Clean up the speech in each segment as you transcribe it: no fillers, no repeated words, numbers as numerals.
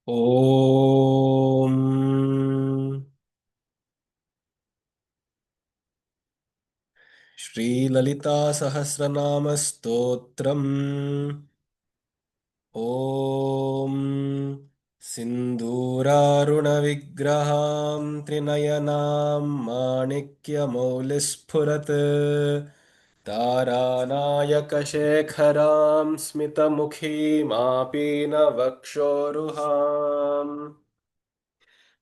Om श्रीललिता Sahasranama Stotram. Om सिन्दूरारुणविग्रहां त्रिनयनां माणिक्यमौलिस्फुरत् तारानायकशेखरां स्मितमुखीमापीनवक्षोरुहाम्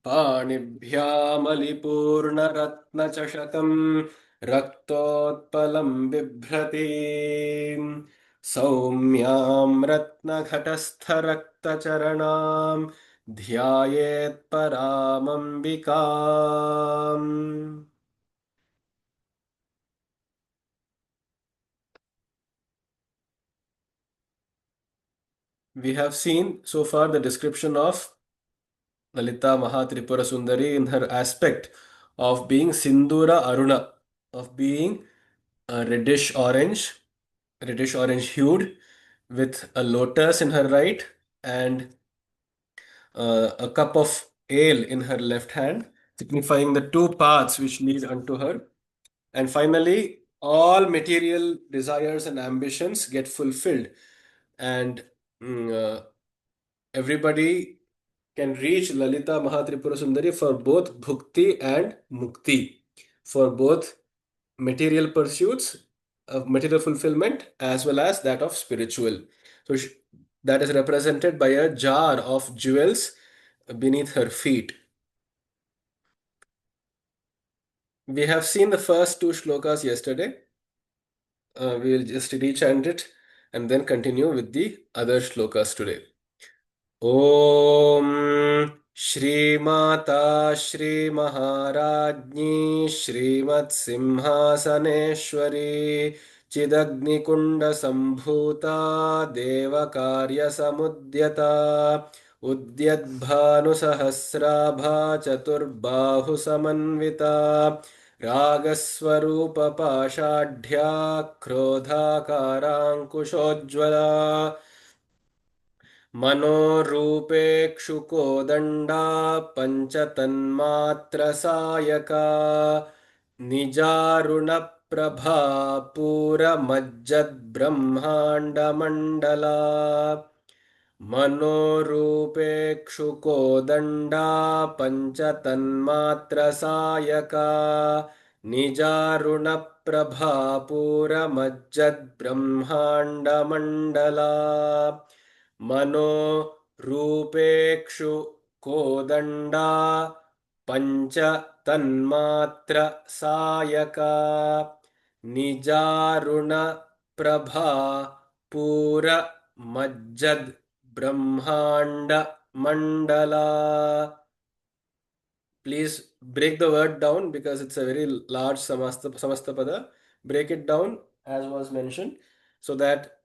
पाणिभ्यामलिपूर्णरत्नचषकम् रक्तोत्पलं बिभ्रतीम् सौम्यां रत्नघटस्थरक्तचरणां ध्यायेत्परामम्बिकाम्. We have seen so far the description of Lalita Mahatripura Sundari in her aspect of being Sindura Aruna, of being reddish orange hued, with a lotus in her right and a cup of ale in her left hand, signifying the two paths which lead unto her. And finally, all material desires and ambitions get fulfilled, and mm, uh, everybody can reach Lalita Mahatripura Sundari for both bhukti and mukti, for both material pursuits of material fulfillment as well as that of spiritual. So that is represented by a jar of jewels beneath her feet. We have seen the first two shlokas yesterday. We will just rechant it and then continue with the other shlokas today. ॐ श्रीमाता श्रीमहाराज्ञी श्रीमत्सिंहासनेश्वरी चिदग्निकुण्डसम्भूता देवकार्यसमुद्यता उद्यद्भानुसहस्राभा चतुर्बाहुसमन्विता रागस्वरूपपाषाढ्या क्रोधाकाराङ्कुशोज्ज्वला मनोरूपेक्षुकोदण्डा पञ्चतन्मात्रसायका निजारुणप्रभा पूरमज्जद्ब्रह्माण्डमण्डला मनोरूपेक्षुकोदण्डा पञ्चतन्मात्रसायका निजारुणप्रभा पूरमज्जद्ब्रह्माण्डमण्डला मनो रूपेक्षु कोदण्डा पञ्च तन्मात्र Sayaka निजारुण Prabha पूर मज्जद ब्रह्मांड Mandla. Please break the word down because it's a very large samastapada. Break it down as was mentioned so that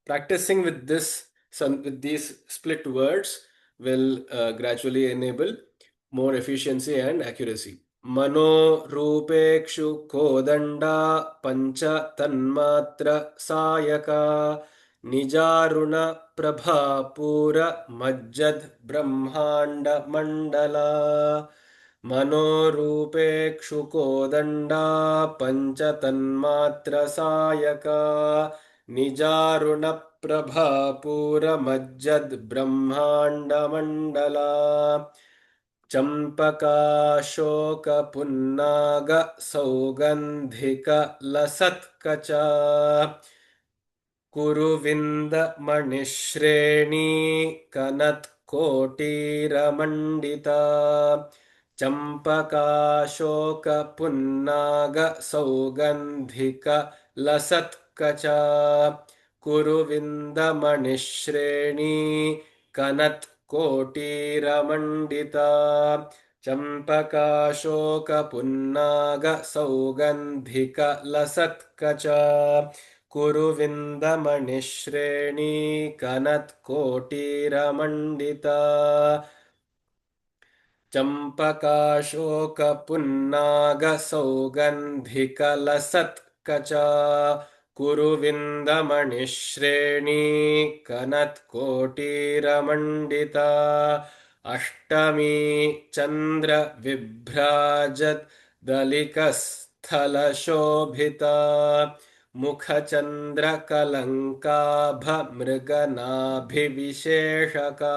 practicing with with these split words will gradually enable more efficiency and accuracy. Mano rupekshu kodanda pancha tanmatra sayaka निजारुण Prabha पूर मज्जद ब्रह्मांड Mandla मनोरूपेक्षुकोदंडा पंचतन्मात्र Sayaka निजारुण Prabha पूर मज्जद ब्रह्मांड मंडला चंपकाशोक पुन्नाग सौगंधिक लसत्कचा कुरुविन्दमणिश्रेणी कनत्कोटीरमण्डिता चम्पकाशोकपुन्नागसौगन्धिकलसत्कचा कुरुविन्दमणिश्रेणी कनत्कोटीरमण्डिता चम्पकाशोकपुन्नागसौगन्धिकलसत्कचा कुरुविन्दमणिश्रेणी कनत्कोटीरमण्डिता चम्पकाशोकपुन्नागसौगन्धिकलसत्कचा कुरुविन्दमणिश्रेणी कनत्कोटीरमण्डिता अष्टमी चन्द्रविभ्राजत् दलिकस्थलशोभिता मुखचन्द्रकलङ्काभमृगनाभिविशेषका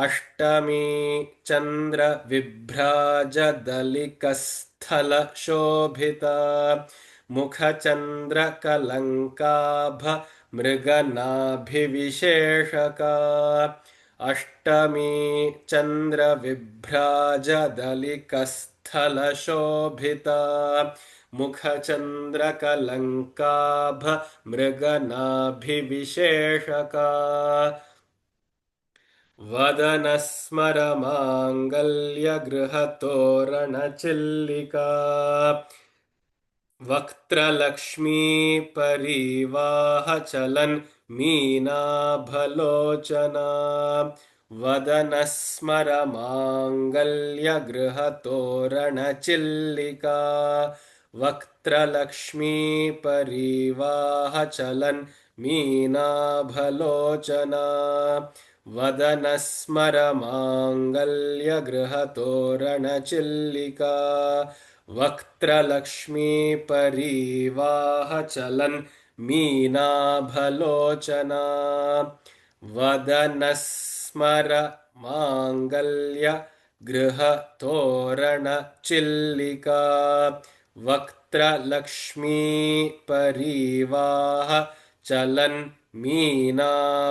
अष्टमी चन्द्रविभ्राजदलिकस्थलशोभिता मुखचन्द्रकलङ्काभमृगनाभिविशेषका अष्टमी चन्द्रविभ्राजदलिकस्थलशोभिता मुखचन्द्रकलङ्काभमृगनाभिविशेषका वदनस्मरमाङ्गल्यगृहतोरणचिल्लिका वक्त्रलक्ष्मीपरिवाहचलन् मीनाभलोचना वदनस्मरमाङ्गल्यगृहतोरणचिल्लिका वक्त्रलक्ष्मीपरिवाहचलन् मीनाभलोचना वदनस्मरमाङ्गल्यगृहतोरणचिल्लिका वक्त्रलक्ष्मीपरिवाहचलन् मीनाभलोचना वदनस्मरमाङ्गल्यगृहतोरणचिल्लिका वक्त्रलक्ष्मीपरिवाहचलन् मीनाभलोचना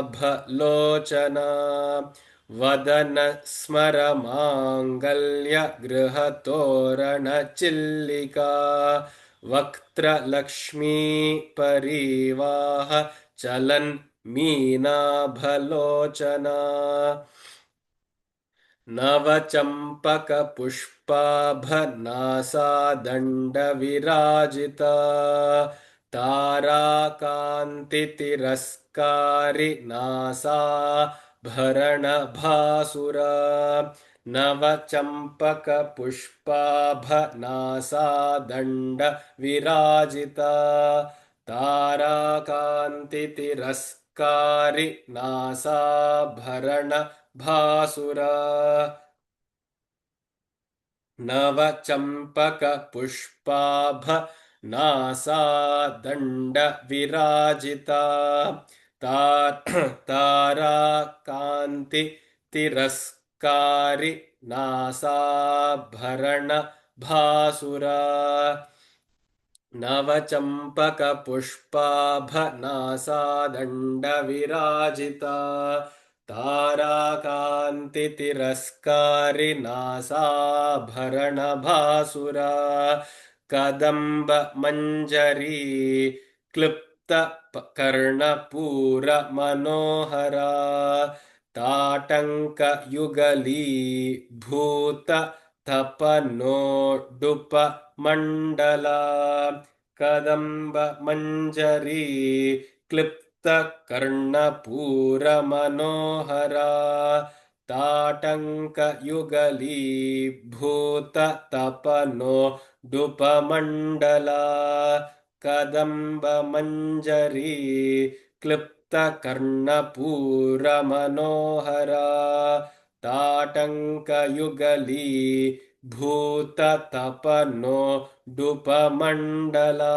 वदनस्मरमाङ्गल्यगृहतोरणचिल्लिका वक्त्रलक्ष्मीपरिवाहचलन् मीनाभलोचना नवचम्पकपुष्पाभनासादण्डविराजिता ताराकान्तितिरस्कारि नासाभरणभासुरा नवचम्पकपुष्पाभनासादण्डविराजिता ताराकान्तितिरस्कारि नासाभरणभासुरा नवचम्पकपुष्पाभनासादण्डविराजिता ताराकान्तितिरस्कारि नासाभरणभासुरा नवचम्पकपुष्पाभनासादण्डविराजिता ताराकान्तितिरस्कारि नासाभरणभासुरा कदम्बमञ्जरी क्लृप्तकर्णपूरमनोहरा ताटङ्कयुगली भूततपनोडुपमण्डला कदम्बमञ्जरी क्लृप्तकर्णपूरमनोहरा ताटङ्कयुगली भूततपनोडुपमण्डला कदम्बमञ्जरी क्लृप्तकर्णपूरमनोहरा ताटङ्कयुगली भूततपनोडुपमण्डला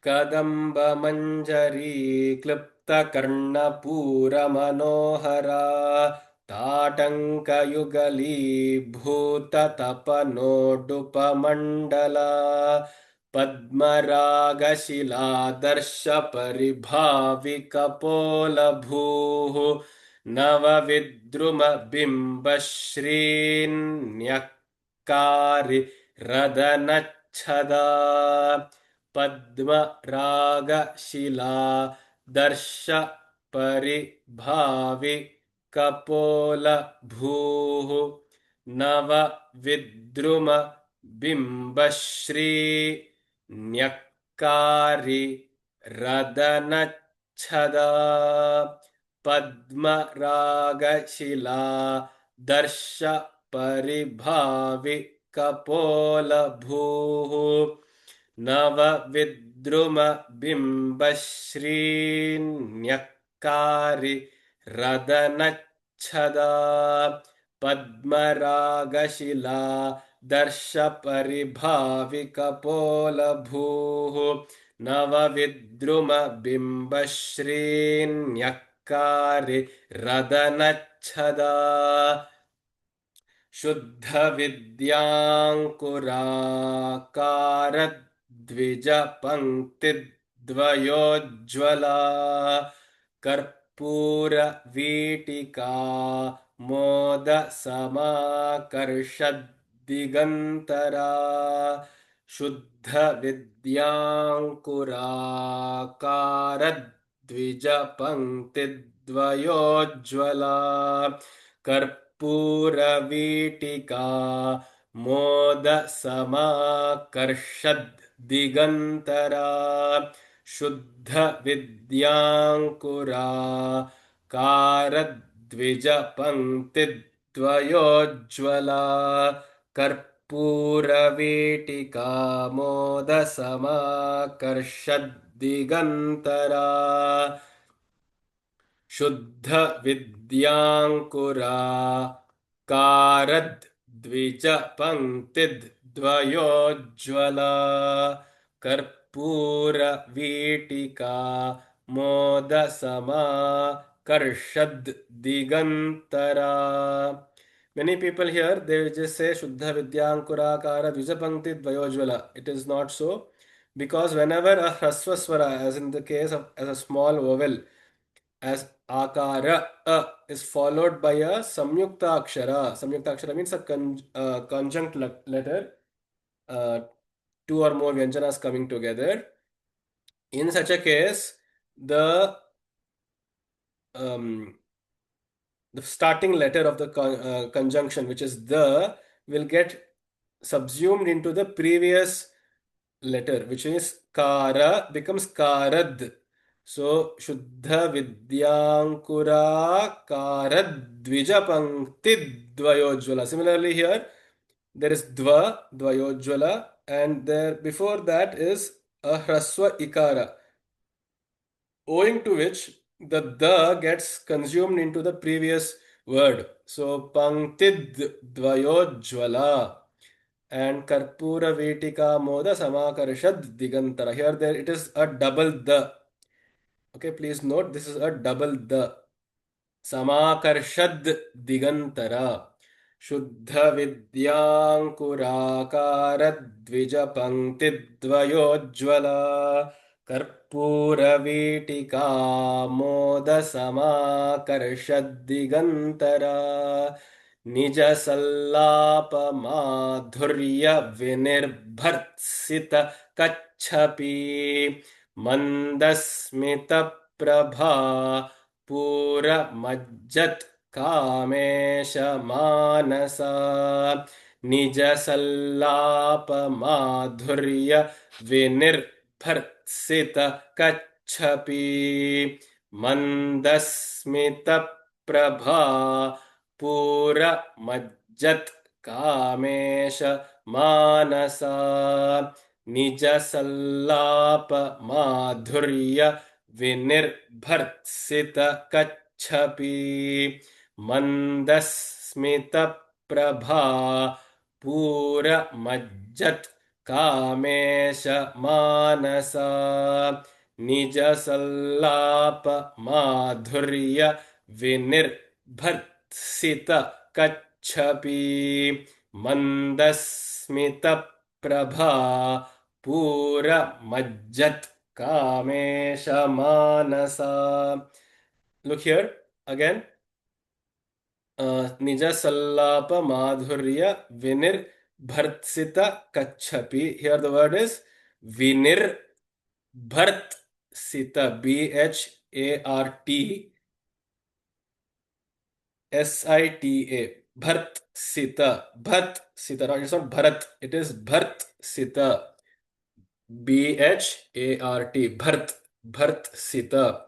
कदम्बमञ्जरी क्लृप्तकर्णपूरमनोहरा ताटङ्कयुगली भूततपनोडुपमण्डला पद्मरागशिलादर्शपरिभाविकपोलभूः नवविद्रुमबिम्बश्रीन्यक्कारि रदनच्छदा पद्मरागशिलादर्शपरिभाविकपोलभूः नवविद्रुमबिम्बश्रीन्यक्कारि रदनच्छदा पद्मरागशिलादर्शपरिभाविकपोलभूः नवविद्रुमबिम्बश्रीन्यक्कारि रदनच्छदा पद्मरागशिला दर्शपरिभाविकपोलभूः नवविद्रुमबिम्बश्रीन्यक्कारि रदनच्छदा शुद्धविद्याङ्कुराकारद्विजपङ्क्तिद्वयोज्ज्वला कर्पूरवीटिका मोदसमाकर्षद्दिगन्तरा शुद्धविद्याङ्कुराकारद्विजपङ्क्तिद्वयोज्ज्वला कर्पूरवीटिका मोदसमाकर्षद्दिगन्तरा शुद्धविद्याङ्कुरा कारद्विजपङ्क्तिद्वयोज्ज्वला कर्पूरवीटिका मोदसमाकर्षद्दिगन्तरा शुद्धविद्याङ्कुरा कारद्विजपङ्क्तिद्वयोज्ज्वला कर्पूरवीटिका मोदसमाकर्षद्दिगन्तरा. Many people here, they just say Shuddha Vidyankurakara Dvijapankti Dvayojvala. It is not so, because whenever a Hrasva Swara, as in the case of as a small vowel, as akara is followed by a samyukta akshara. Samyukta akshara means a conjunct letter, uh, two or more vyanjanas coming together. In such a case, um, the starting letter of the conjunction, which is the, will get subsumed into the previous letter, which is kara, becomes karad. So, Shuddha Vidyankura Karad Dvijapankti Dvayojvala. Similarly, here there is Dvayojvala, and there before that is a Hraswa Ikara, owing to which the gets consumed into the previous word. So, Panktid Dvayojvala and Karpura Vetika Moda Samakarshad Digantara. Here there it is a double the. Okay, please note this is a double the. Samakarshad Digantara. Shuddha Vidyankurakara Dvijapangtidvayojjvala Karpura Vitika Moda Samakarshad Digantara. Nija Sallapa Madhurya Vinirbharsita Kachapi Mandasmita Prabha पूरमज्जत् Kamesh मानसा निजसल्लाप माधुर्य विनिर्भर्त्सित कच्छपि मन्दस्मित प्रभा पूरमज्जत् कामेश मानसा निजसल्लाप माधुर्य विनिर्भर्त्सित कच्छपि मन्दस्मित प्रभा पूरमज्जत् कामेश मानसा निजसल्लाप माधुर्य विनिर्भर्त्सित कच्छपि मन्दस्मित Prabha पूरमज्जत् Kamesha Manasa. Look here again. Nija Sallapa Madhurya Vinir Bhartsita Kachapi. Here the word is Vinir Bhartsita. Bhart Sita. Bhartsita. Bhartsita. No, it's not Bharat. It is Bhartsita. Bhart. Bhartsita.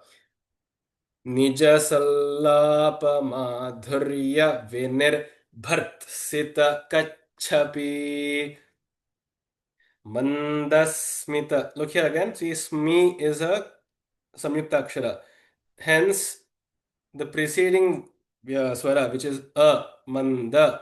Nija Sallapa Madhurya Vinir Bhartsita Kachapi. Mandasmita. Look here again. See, Smi is a Samyukta Akshara. Hence, the preceding swara, which is a, manda,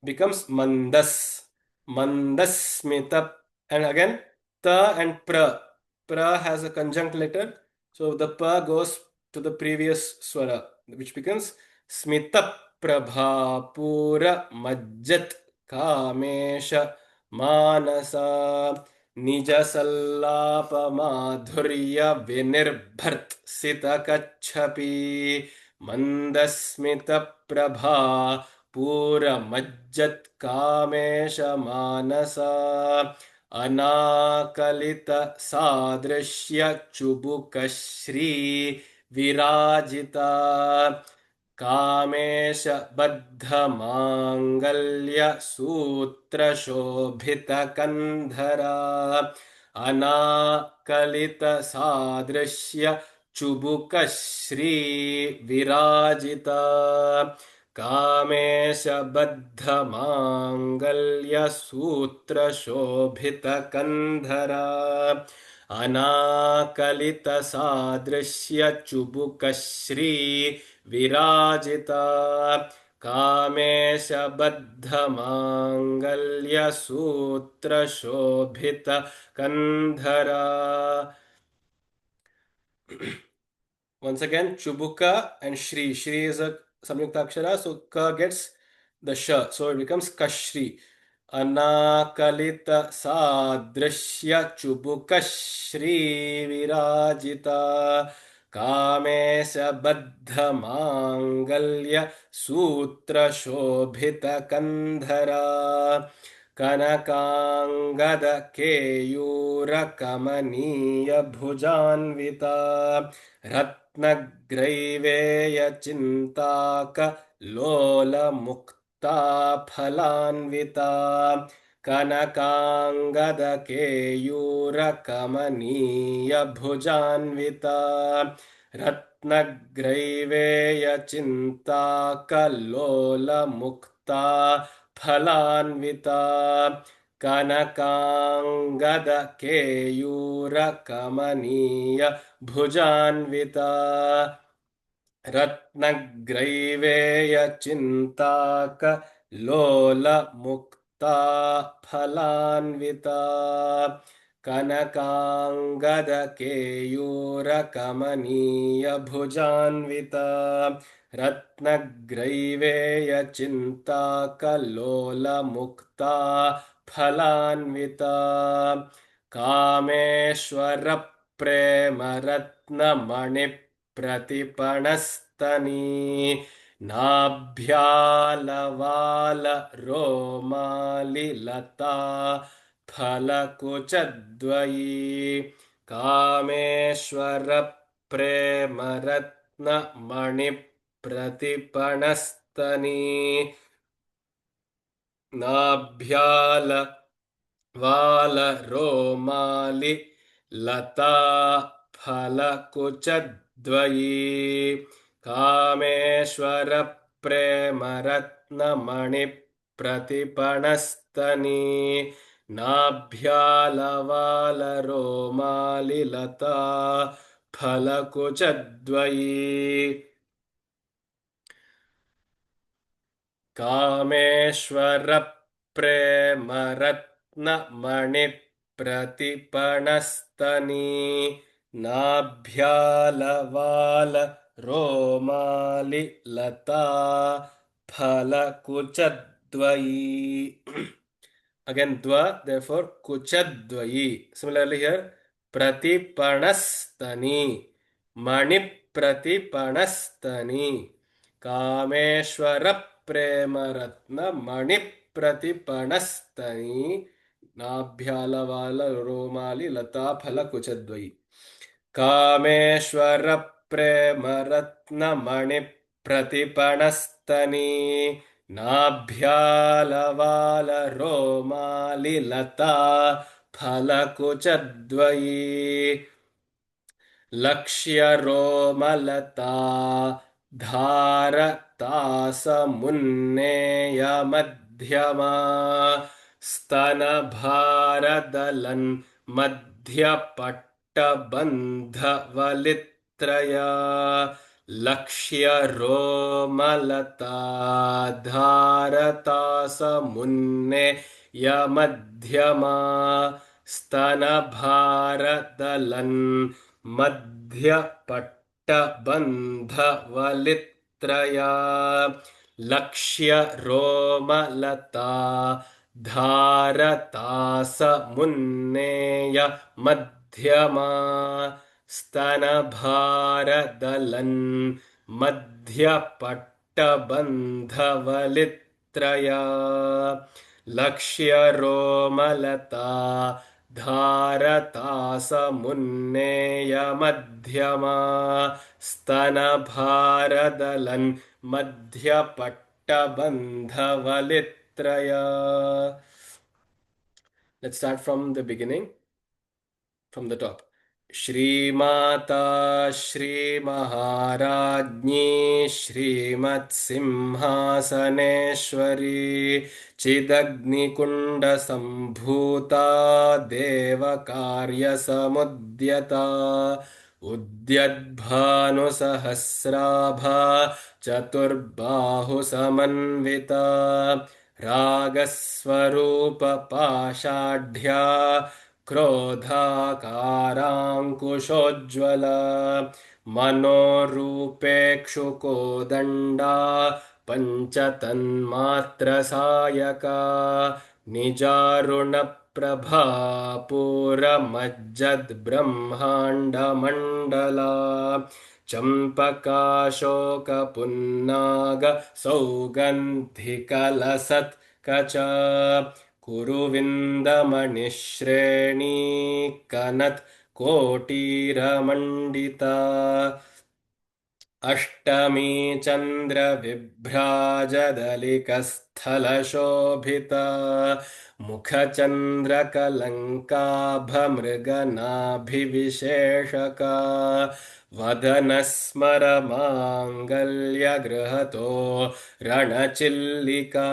becomes mandas. Mandasmita. And again, ta and pra. Pra has a conjunct letter. So the pa goes to the previous swara, which becomes smita prabha pura majjat kamesha manasa निज सल्लाप माधुर्य विनिर्भर्त सित कच्छपि मंदस्मित प्रभा पूरमज्जत कामेश मानसा अनाकलित सादृश्य चुबुक श्री विराजिता कामेश बद्ध मांगल्य सूत्र शोभित कंधरा अनाकलित सादृश्य चुबुक श्री विराजिता कामेश बद्ध मांगल्य सूत्र शोभित कंधरा अनाकलित सादृश्य चुबुक श्री विराजिता कामेश बद्ध मांगल्य सूत्र शोभित कंधरा. Once again, Chubuka and Shri. Shri is a Samyukta Akshara, so Ka gets the Sha. So it becomes Kashri. Anakalita Sadrishya Chubuka Shri Virajita Kamesa Baddha Mangalya Sutra Shobhita Kandhara कनकांगद Keyur कमनीय भुजान्विता रत्नग्रैवेय चिन्ताक लोल मुक्ता फलान्विता कनकांगद केयूर कमनीय भुजान्विता रत्नग्रैवेय चिन्ताक लोल मुक्ता फलान्विता कनकांगद केयूर कमनीय भुजान्विता रत्नग्रैवेय चिन्ताक लोल मुक्ता फलान्विता कनकांगद केयूर कमनीय भुजान्विता रत्नग्रैवेय चिन्ताक लोल मुक्ता फलान्विता कामेश्वर प्रेम रत्नमणि प्रतिपणस्तनी नाभ्यालवाल रोमालि लता फलकुचद्वयी कामेश्वर प्रेम रत्नमणि प्रतिपणस्तनी नाभ्याल वाल रोमालि लता फलकुचद्वयी कामेश्वर प्रेम रत्नमणि प्रतिपणस्तनी नाभ्याल वाल रोमालि लता फलकुचद्वयी कामेश्वर प्रेम रत्नमणि प्रतिपणस्तनी नाभ्याल वाल रोमालि लता फलकुचद्वयी. Again, dva, therefore, kuchadvayi. Similarly here, pratipanastani, mani pratipanastani, kameshwara premaratna mani pratipanastani, nabhyalavala romali lata phala kuchadvayi. Kameshwar प्रेम रत्न मणि प्रतिपणस्तनी नाभ्यालवाल रोमालि लता फलकुचद्वयी लक्ष्य रोमलता धारतासमुन्नेय मध्यमा स्तनभारदलन् मध्यपट्टबन्धवलित्रया लक्ष्यरोमलता धारतासमुन्ने यमध्यमा स्तनभारदलन् मध्यपट्टबन्धवलित्रया लक्ष्यरोमलता धारतासमुन्नेय मध्यमा स्तनभारदलन् मध्यपट्टबन्धवलित्रया लक्ष्यरोमलता धारतासमुन्नेय मध्यमा स्तनभारदलन् मध्यपट्टबन्धवलित्रया. Let's start from the beginning, from the top. श्रीमाता श्रीमहाराज्ञी श्रीमत्सिंहासनेश्वरी चिदग्निकुण्डसम्भूता देवकार्यसमुद्यता उद्यद्भानुसहस्राभा चतुर्बाहुसमन्विता रागस्वरूपपाषाढ्या क्रोधाकाराङ्कुशोज्ज्वला मनोरूपेक्षुकोदण्डा पञ्चतन्मात्रसायका निजारुणप्रभा पूरमज्जद्ब्रह्माण्डमण्डला चम्पकाशोकपुन्नाग सौगन्धिकलसत्कचा कुरुविन्दमणिश्रेणी कनत् कोटीरमण्डिता अष्टमी चन्द्रविभ्राजदलिकस्थलशोभिता मुखचन्द्रकलङ्काभमृगनाभिविशेषका वदनस्मरमाङ्गल्यगृहतो रणचिल्लिका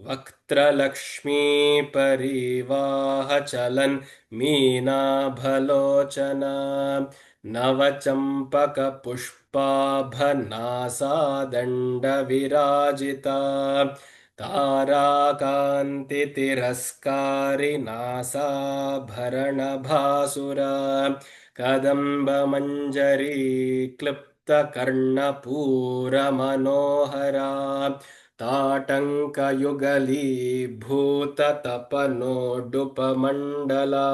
वक्त्रलक्ष्मीपरिवाहचलन् मीनाभलोचना नवचम्पकपुष्पाभनासादण्डविराजिता ताराकान्तितिरस्कारिनासाभरणभासुरा कदम्बमञ्जरी क्लिप्तकर्णपूरमनोहरा ताटङ्कयुगलीभूततपनोडुपमण्डला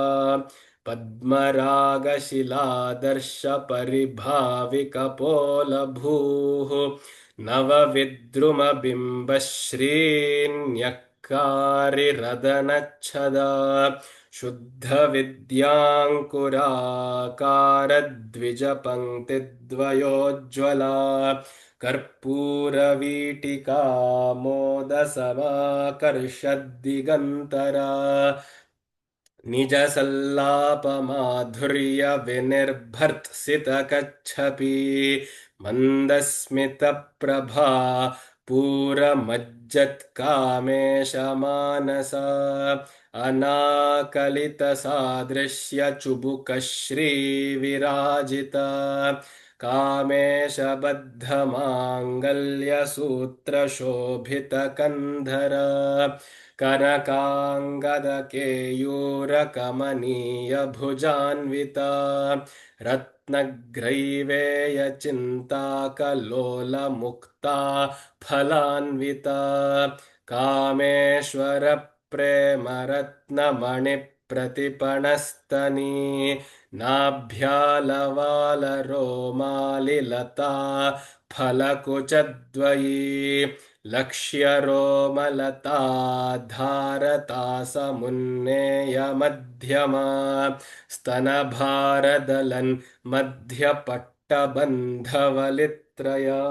पद्मरागशिलादर्शपरिभाविकपोलभूः नवविद्रुमबिम्बश्रीन्यक्कारिरदनच्छदा शुद्धविद्याङ्कुराकारद्विजपङ्क्तिद्वयोज्ज्वला कर्पूरवीटिका मोदसमाकर्षद्दिगन्तरा निजसल्लापमाधुर्यविनिर्भर्त्सितकच्छपी मन्दस्मितप्रभा पूरमज्जत्कामेशमानसा अनाकलितसादृश्यचुबुकश्रीविराजिता कामेशबद्धमाङ्गल्यसूत्रशोभितकन्धरा कनकाङ्गदकेयूरकमनीयभुजान्विता रत्नग्रैवेयचिन्ताकलोलमुक्ता फलान्विता कामेश्वरप्रेमरत्नमणिप्रतिपणस्तनी नाभ्यालवालरोमालिलता फलकुचद्वयी लक्ष्यरोमलता धारतासमुन्नेय मध्यमा स्तनभारदलन् मध्यपट्टबन्धवलित्रया.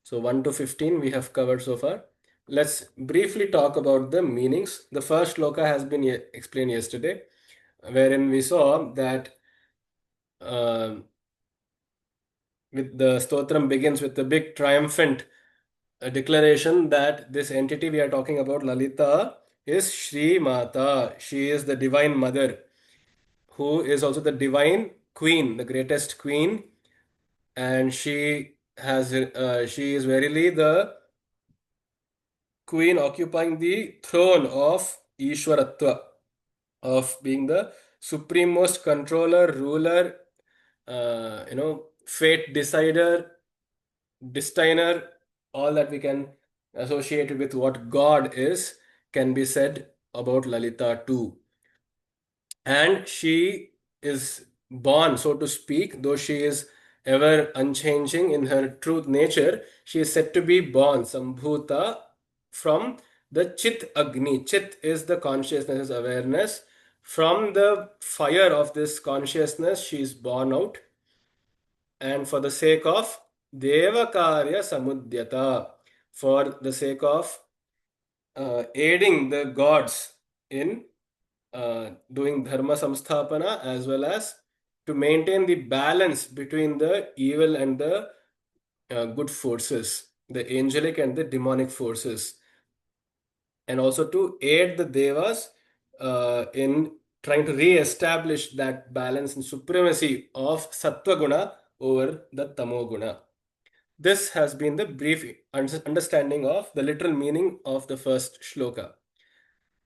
So 1 to 15 we have covered so far. Let's briefly talk about the meanings. The first shloka has been explained yesterday, wherein we saw that with the stotram begins with the big triumphant a declaration that this entity we are talking about, Lalita, is Shri Mata. She is the divine mother, who is also the divine queen, the greatest queen, and she is verily the queen occupying the throne of Ishwaratva, of being the supremest controller, ruler, fate decider, destiner, all that we can associate it with what God is, can be said about Lalita too. And she is born, so to speak, though she is ever unchanging in her truth nature, she is said to be born, Sambhuta, from the Chit Agni. Chit is the consciousness, awareness. From the fire of this consciousness, she is born out. And for the sake of Devakarya Samudyata, for the sake of aiding the gods in doing dharma samsthapana, as well as to maintain the balance between the evil and the good forces, the angelic and the demonic forces, and also to aid the devas in trying to re-establish that balance and supremacy of sattva guna over the tamo guna. This has been the brief understanding of the literal meaning of the first shloka.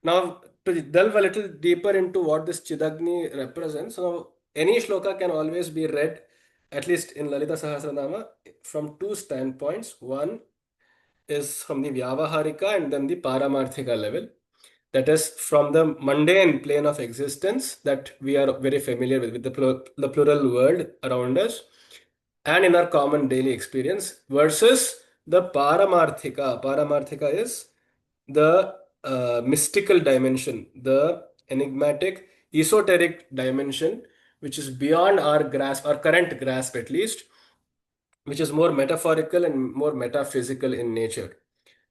Now, to delve a little deeper into what this Chidagni represents, so any shloka can always be read, at least in Lalita Sahasranama, from two standpoints. One is from the Vyavaharika and then the Paramarthika level. That is from the mundane plane of existence that we are very familiar with the plural world around us and in our common daily experience, versus the Paramarthika. Paramarthika is the mystical dimension, the enigmatic, esoteric dimension, which is beyond our grasp, our current grasp at least, which is more metaphorical and more metaphysical in nature.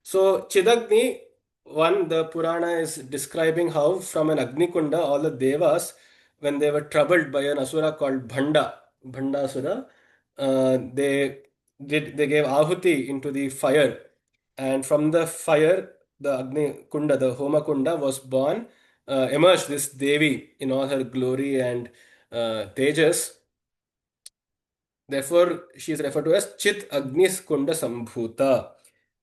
So, Chidagni, one, the Purana is describing how from an Agni Kunda, all the Devas, when they were troubled by an Asura called Bhandasura, they gave Ahuti into the fire, and from the fire, the Agni Kunda, the Homa Kunda, was born, emerged this Devi in all her glory and tejas. Therefore, she is referred to as Chit Agnis Kunda Sambhuta.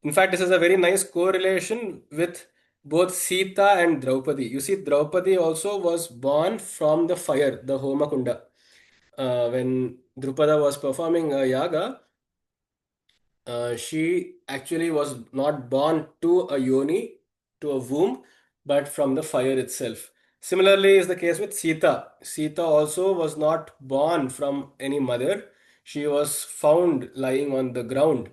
In fact, this is a very nice correlation with both Sita and Draupadi. You see, Draupadi also was born from the fire, the Homa Kunda. When Drupada was performing a yaga, she actually was not born to a yoni, to a womb, but from the fire itself. Similarly, is the case with Sita. Sita also was not born from any mother. She was found lying on the ground,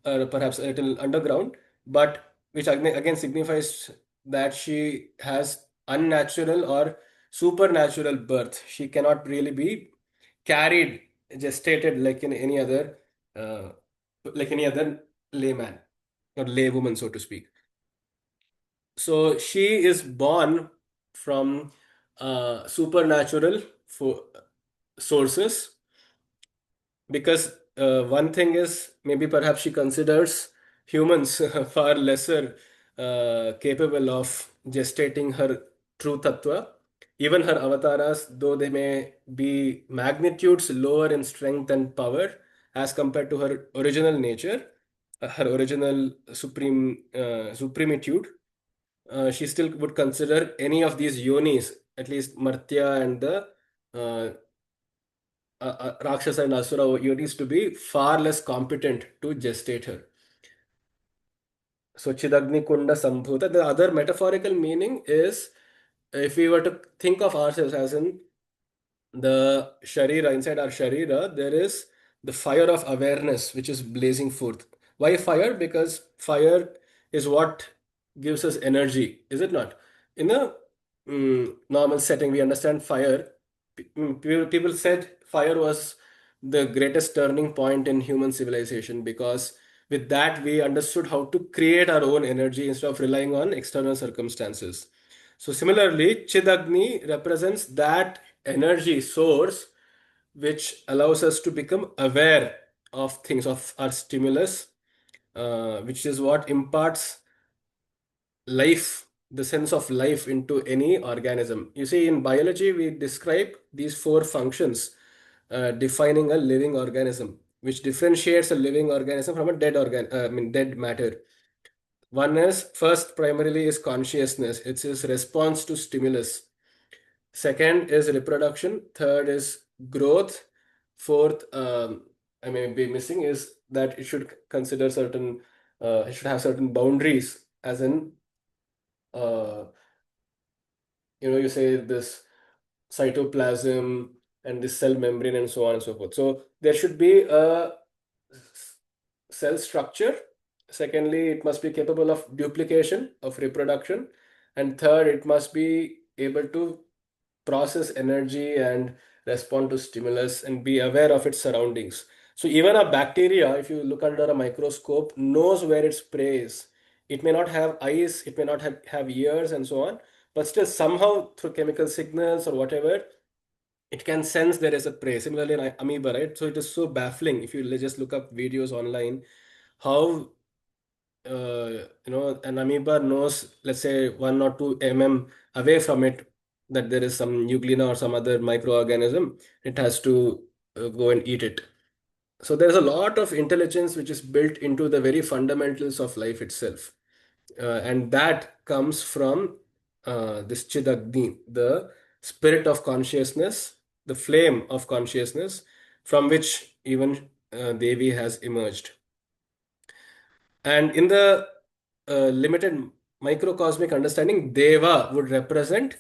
or perhaps a little underground, but which again signifies that she has unnatural or supernatural birth. She cannot really be carried, gestated uh, like any other layman or laywoman, so to speak. So she is born from supernatural sources, because one thing is maybe perhaps she considers humans far lesser capable of gestating her true tattva. Even her avatars, though they may be magnitudes lower in strength and power as compared to her original nature, her original supremitude, she still would consider any of these yonis, at least Martya and the uh, Rakshasa and Asura yonis, to be far less competent to gestate her. So Chidagni Kunda Sambhuta. The other metaphorical meaning is, if we were to think of ourselves as in the Sharira, inside our Sharira, there is the fire of awareness which is blazing forth. Why fire? Because fire is what gives us energy, is it not? In a normal setting, we understand fire. People said fire was the greatest turning point in human civilization, because with that we understood how to create our own energy instead of relying on external circumstances. So similarly, Chidagni represents that energy source which allows us to become aware of things, of our stimulus, which is what imparts life, the sense of life into any organism. You see, in biology, we describe these four functions defining a living organism, which differentiates a living organism from a dead matter. One is first, primarily, is consciousness. It's its response to stimulus. Second is reproduction. Third is growth. Fourth, I may be missing, is that it should consider certain, it should have certain boundaries, as in, uh, you say this cytoplasm and this cell membrane and so on and so forth. So there should be a cell structure. Secondly, it must be capable of duplication, of reproduction. And third, it must be able to process energy and respond to stimulus and be aware of its surroundings. So even a bacteria, if you look under a microscope, knows where its prey is. It may not have eyes, it may not have ears and so on, but still somehow through chemical signals or whatever, it can sense there is a prey. Similarly, an amoeba, right? So it is so baffling if you just look up videos online, how an amoeba knows, let's say 1 or 2 mm away from it, that there is some euglena or some other microorganism. It has to go and eat it. So there's a lot of intelligence which is built into the very fundamentals of life itself. And that comes from this Chidagni, the spirit of consciousness, the flame of consciousness, from which even Devi has emerged. And in the limited microcosmic understanding, Deva would represent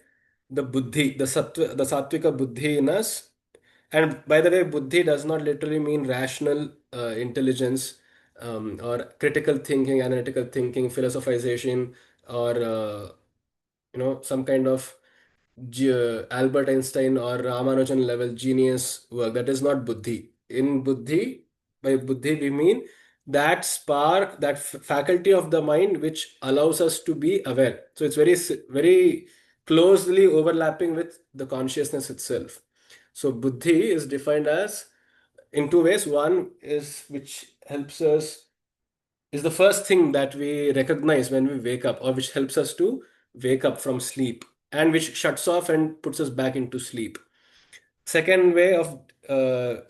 the Buddhi, the Sattvika Buddhi in us. And by the way, Buddhi does not literally mean rational intelligence, or critical thinking, analytical thinking, philosophization, or some kind of Albert Einstein or Ramanujan level genius work. That is not Buddhi. In Buddhi, by Buddhi, we mean that spark, that faculty of the mind which allows us to be aware. So it's very closely overlapping with the consciousness itself. So Buddhi is defined as in two ways. One is which helps us, is the first thing that we recognize when we wake up, or which helps us to wake up from sleep, and which shuts off and puts us back into sleep. Second way of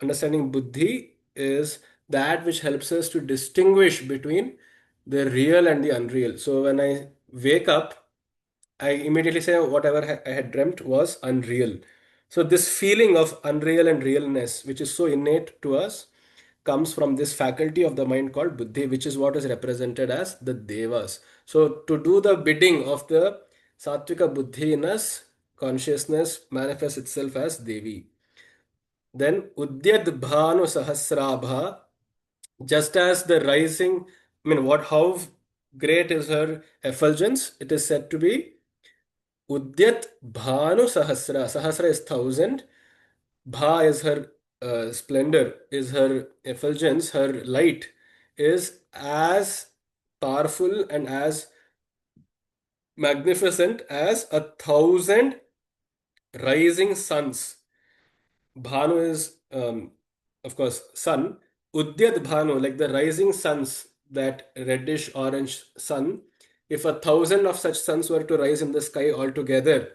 understanding buddhi is that which helps us to distinguish between the real and the unreal. So when I wake up, I immediately say whatever I had dreamt was unreal. So this feeling of unreal and realness, which is so innate to us, comes from this faculty of the mind called buddhi, which is what is represented as the devas. So to do the bidding of the sattvika buddhi in us, consciousness manifests itself as Devi. Then Udyad Bhanu Sahasrabha, just as the rising, how great is her effulgence? It is said to be Udyat Bhanu Sahasra. Sahasra is 1,000. Bha is her splendor, is her effulgence, her light is as powerful and as magnificent as 1,000 rising suns. Bhanu is, of course, sun. Udyat Bhanu, like the rising suns, that reddish orange sun. If 1,000 of such suns were to rise in the sky altogether,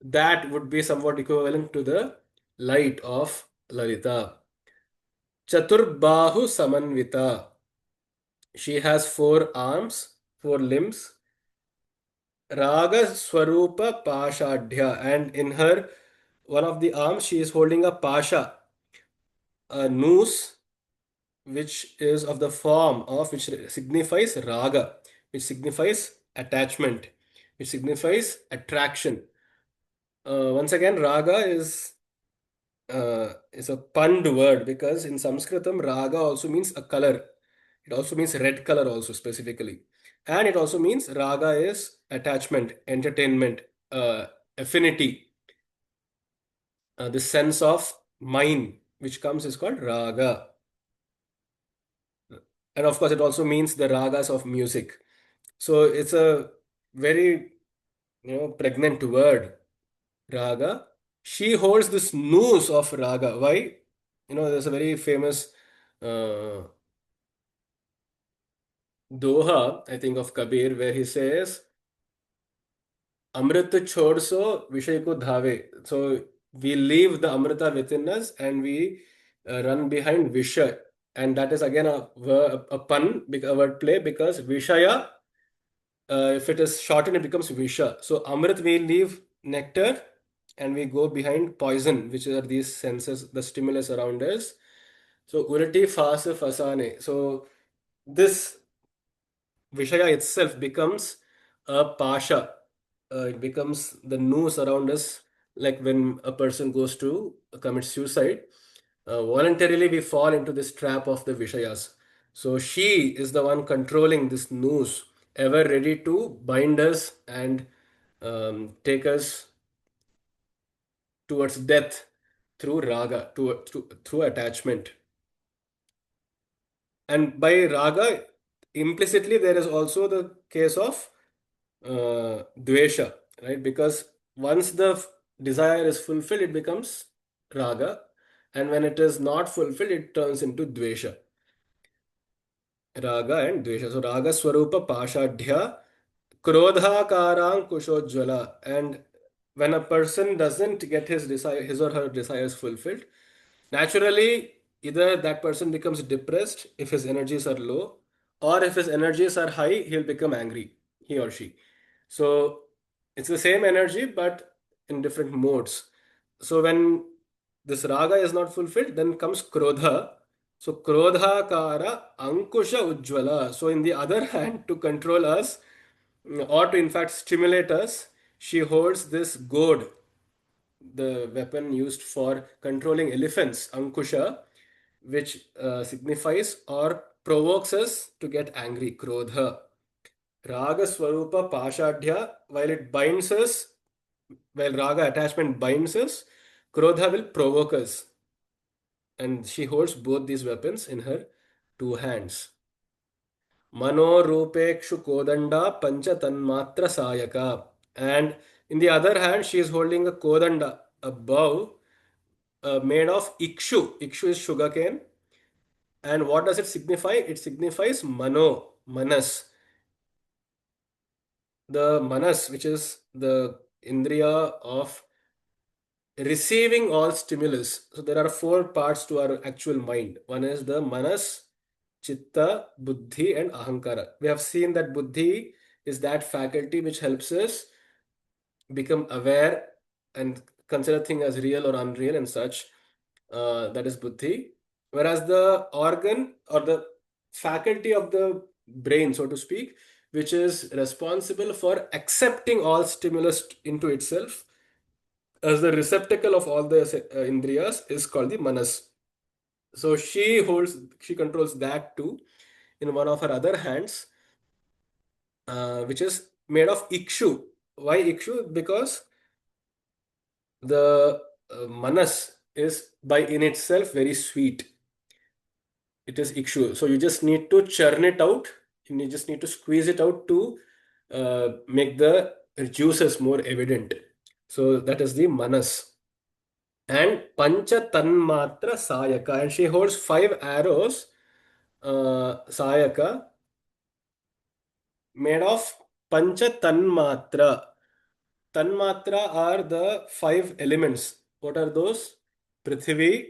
that would be somewhat equivalent to the light of Lalita. Chaturbahu Samanvita. She has 4 arms, 4 limbs. Raga Swarupa Pashadhya. And in her, one of the arms, she is holding a pasha, a noose, which is of the form of, which signifies raga, which signifies attachment, which signifies attraction. Once again, raga is a punned word, because in Sanskritam, raga also means a color. It also means red color also specifically. And it also means raga is attachment, entertainment, affinity. The sense of mine which comes is called raga. And of course, it also means the ragas of music. So it's a very, pregnant word, raga. She holds this noose of raga. Why? There's a very famous uh, Doha, I think of Kabir, where he says, Amrit chhod so vishay ko dhave. So we leave the Amrita within us and we run behind Vishay. And that is again a pun, a word play, because Vishaya, if it is shortened, it becomes Visha. So Amrit, we leave nectar and we go behind poison, which are these senses, the stimulus around us. So Urati Fasa Fasane. So this Vishaya itself becomes a pasha. It becomes the noose around us, like when a person goes to commit suicide. Voluntarily, we fall into this trap of the Vishayas. So she is the one controlling this noose, ever ready to bind us and take us towards death through raga, through attachment. And by raga, implicitly, there is also the case of dvesha, right? Because once the desire is fulfilled, it becomes raga, and when it is not fulfilled, it turns into dvesha. Raga and dvesha. So raga swarupa pashadhya krodhakarang kushojjvala. And when a person doesn't get his desire, his or her desires fulfilled, naturally, either that person becomes depressed if his energies are low, or if his energies are high, he'll become angry, he or she. So it's the same energy, but in different modes. So when this raga is not fulfilled, then comes krodha. So krodha kara ankusha ujjvala. So in the other hand, to control us, or to in fact stimulate us, she holds this goad, the weapon used for controlling elephants, ankusha, which signifies or provokes us to get angry, krodha. Raga Swarupa Pashadhya, while it binds us, while Raga attachment binds us, Krodha will provoke us. And she holds both these weapons in her two hands. Mano Rupekshu Kodanda Pancha Tanmatra Sayaka. And in the other hand, she is holding a Kodanda, a bow made of Ikshu. Ikshu is sugarcane. And what does it signify? It signifies Mano, Manas. The Manas, which is the Indriya of receiving all stimulus. So there are four parts to our actual mind. One is the manas, chitta, buddhi, and ahankara. We have seen that buddhi is that faculty which helps us become aware and consider things as real or unreal and such. That is buddhi. Whereas the organ or the faculty of the brain, so to speak, which is responsible for accepting all stimulus into itself as the receptacle of all the indriyas, is called the manas. So she controls that too in one of her other hands, which is made of ikshu. Why ikshu? Because the manas is by in itself very sweet. It is ikshu. So you just need to churn it out. You just need to squeeze it out to make the juices more evident. So that is the manas. And Pancha Tanmatra Sayaka. And she holds five arrows, Sayaka, made of Pancha Tanmatra. Tanmatra are the five elements. What are those? Prithvi,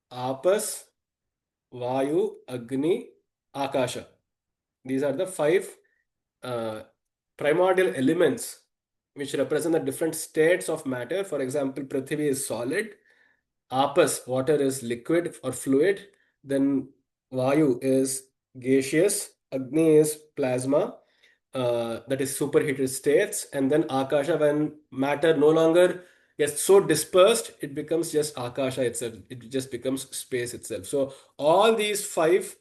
Apas, Vayu, Agni, Akasha. These are the five uh, primordial elements which represent the different states of matter. For example, Prithvi is solid, Apas, water is liquid or fluid. Then Vayu is gaseous. Agni is plasma, that is superheated states. And then Akasha, when matter no longer gets so dispersed, it becomes just Akasha itself. It just becomes space itself. So all these five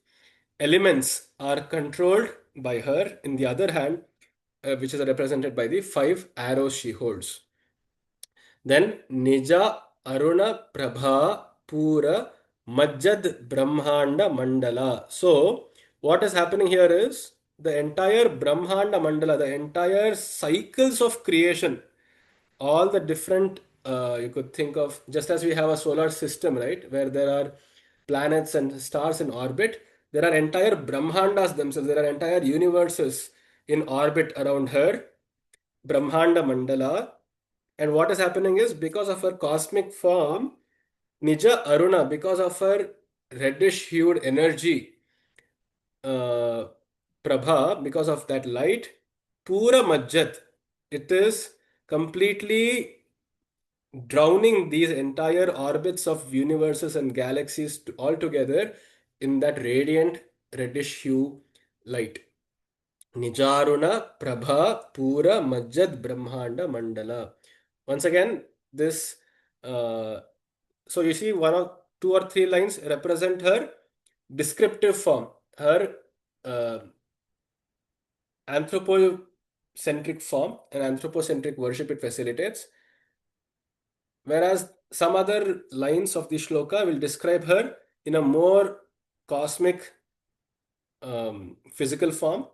elements are controlled by her. In the other hand, which is represented by the five arrows she holds. Then Nija Aruna Prabha Pura Majjad Brahmanda Mandala. So, what is happening here is the entire Brahmanda Mandala, the entire cycles of creation, all the different, you could think of, just as we have a solar system, right, where there are planets and stars in orbit, There are entire Brahmandas themselves, there are entire universes in orbit around her, Brahmanda Mandala. And what is happening is because of her cosmic form, Nija Aruna, because of her reddish hued energy, uh, Prabha, because of that light, Pura Majjat, it is completely drowning these entire orbits of universes and galaxies all together in that radiant reddish hue light. Nijaruna Prabha Pura Majjad Brahmanda Mandala. Once again, this so you see one or two or three lines represent her descriptive form, her uh, anthropocentric form, and anthropocentric worship it facilitates. Whereas some other lines of the shloka will describe her in a more cosmic physical form,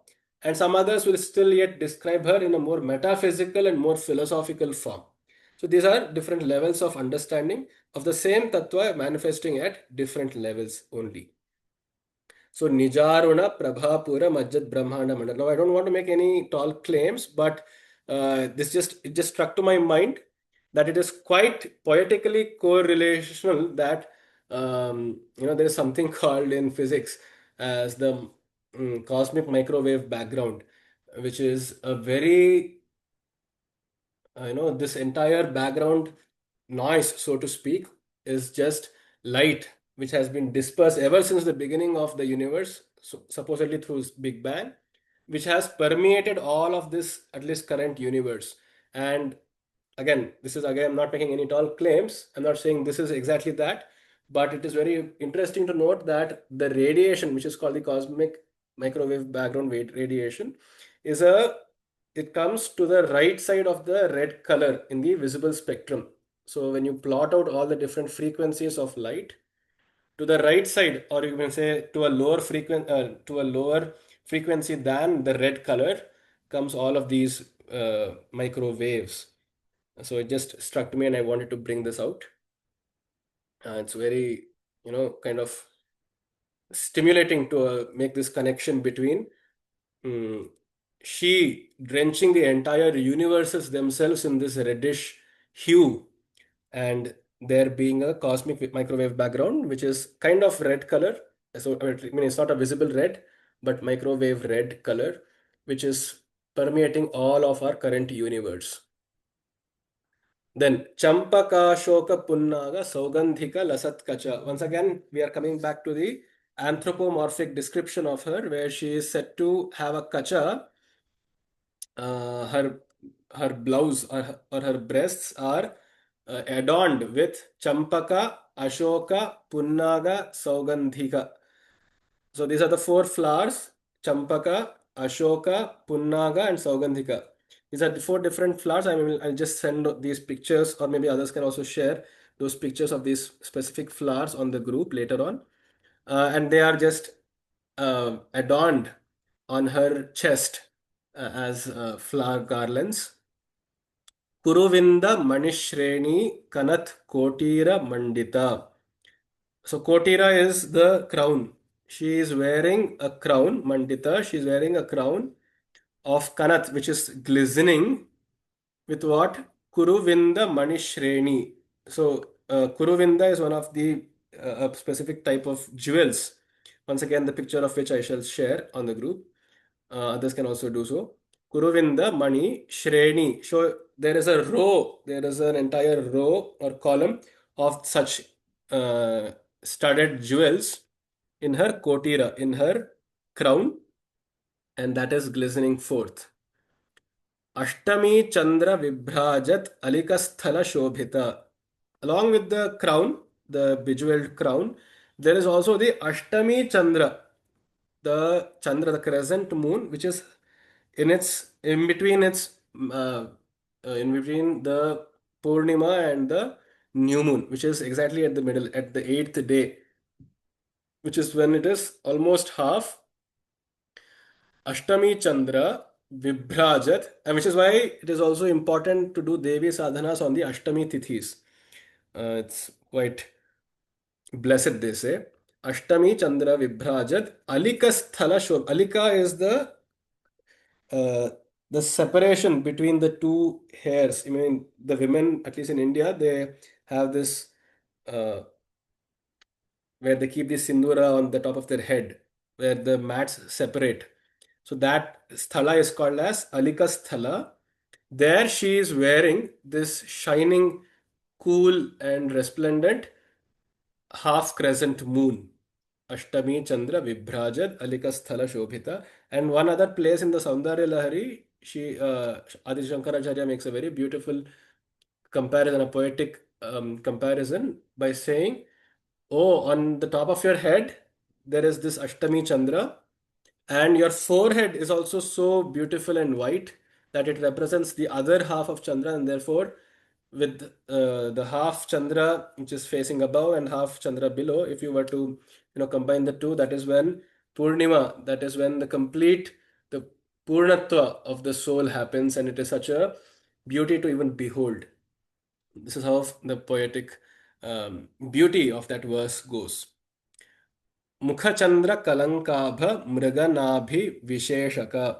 and some others will still yet describe her in a more metaphysical and more philosophical form. So these are different levels of understanding of the same tattva manifesting at different levels only. So Nijaruna Prabhapura Majjad Brahmanda Mandala. Now I don't want to make any tall claims, but it just struck to my mind that it is quite poetically correlational that there is something called in physics as the cosmic microwave background, which is a very this entire background noise, so to speak, is just light which has been dispersed ever since the beginning of the universe, so supposedly through Big Bang, which has permeated all of this, at least current universe. And again, this is again, I'm not making any tall claims. I'm not saying this is exactly that, but it is very interesting to note that the radiation, which is called the cosmic microwave background radiation, is a it comes to the right side of the red color in the visible spectrum. So when you plot out all the different frequencies of light, to the right side, or you can say to a lower frequency than the red color, comes all of these microwaves. So it just struck me, and I wanted to bring this out. It's very, kind of stimulating to make this connection between mm, she drenching the entire universes themselves in this reddish hue, and there being a cosmic microwave background, which is kind of red color. So, I mean, it's not a visible red, but microwave red color, which is permeating all of our current universe. Then Champaka Shoka Punnaga Saugandhika Lasatkacha. Once again, we are coming back to the anthropomorphic description of her, where she is said to have a kacha. Her blouse or her breasts are adorned with Champaka, Ashoka, Punnaga, Saugandhika. So these are the four flowers: Champaka, Ashoka, Punnaga, and Saugandhika. These are the four different flowers. I'll just send these pictures, or maybe others can also share those pictures of these specific flowers on the group later on. And they are just adorned on her chest as flower garlands. Kuruvinda Manishreni Kanat Kotira Mandita. So Kotira is the crown. She is wearing a crown, Mandita. She is wearing a crown of Kanat, which is glistening with what? Kuruvinda Manishreni. So Kuruvinda is one of the a specific type of jewels. Once again, the picture of which I shall share on the group. Others can also do so. Kuruvinda Mani Shreni. So there is a row, there is an entire row or column of such uh, studded jewels in her kotira, in her crown, and that is glistening forth. Ashtami Chandra Vibhrajat Alikasthala Shobhita. Along with the crown, the bejeweled crown, there is also the Ashtami Chandra, the Chandra, the crescent moon, which is in between in between the Purnima and the new moon, which is exactly at the middle, at the eighth day, which is when it is almost half. Ashtami Chandra Vibhrajat, and which is why it is also important to do Devi sadhanas on the Ashtami Tithis. It's quite blessed, they say. Ashtami Chandra Vibhrajat Alika Sthala Shobh. Alika is uh, the separation between the two hairs. I mean, the women, at least in India, they have this uh, where they keep the sindura on the top of their head, where the mats separate. So that sthala is called as Alika Sthala. There she is wearing this shining, cool, and resplendent half crescent moon. Ashtami Chandra Vibhrajad Alika Sthala Shobhita. And one other place in the Saundarya Lahari, Adi Shankaracharya makes a very beautiful comparison, a poetic comparison by saying, oh, on the top of your head, there is this Ashtami Chandra, and your forehead is also so beautiful and white that it represents the other half of Chandra, and therefore, with the half Chandra which is facing above and half Chandra below, if you were to combine the two, that is when Purnima, that is when the Purnatva of the soul happens, and it is such a beauty to even behold. This is how the poetic beauty of that verse goes. Mukhachandra Kalankabha Mriganabhi Visheshaka.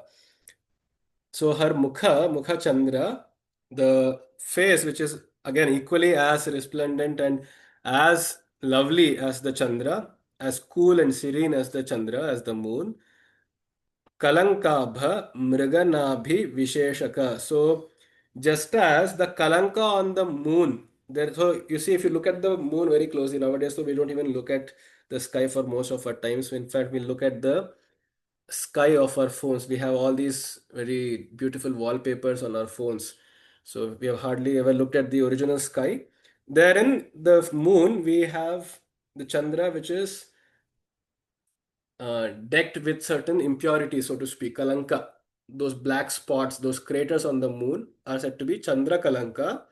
So her Mukha Chandra, the face, which is again equally as resplendent and as lovely as the Chandra, as cool and serene as the Chandra, as the moon, Kalankabha Mriganabhi Visheshaka. So just as the Kalanka on the moon, there, so you see, if you look at the moon very closely nowadays, so we don't even look at the sky for most of our time. So in fact, we look at the sky of our phones. We have all these very beautiful wallpapers on our phones. So we have hardly ever looked at the original sky. There in the moon, we have the Chandra, which is decked with certain impurities, so to speak, Kalanka. Those black spots, those craters on the moon are said to be Chandra Kalanka.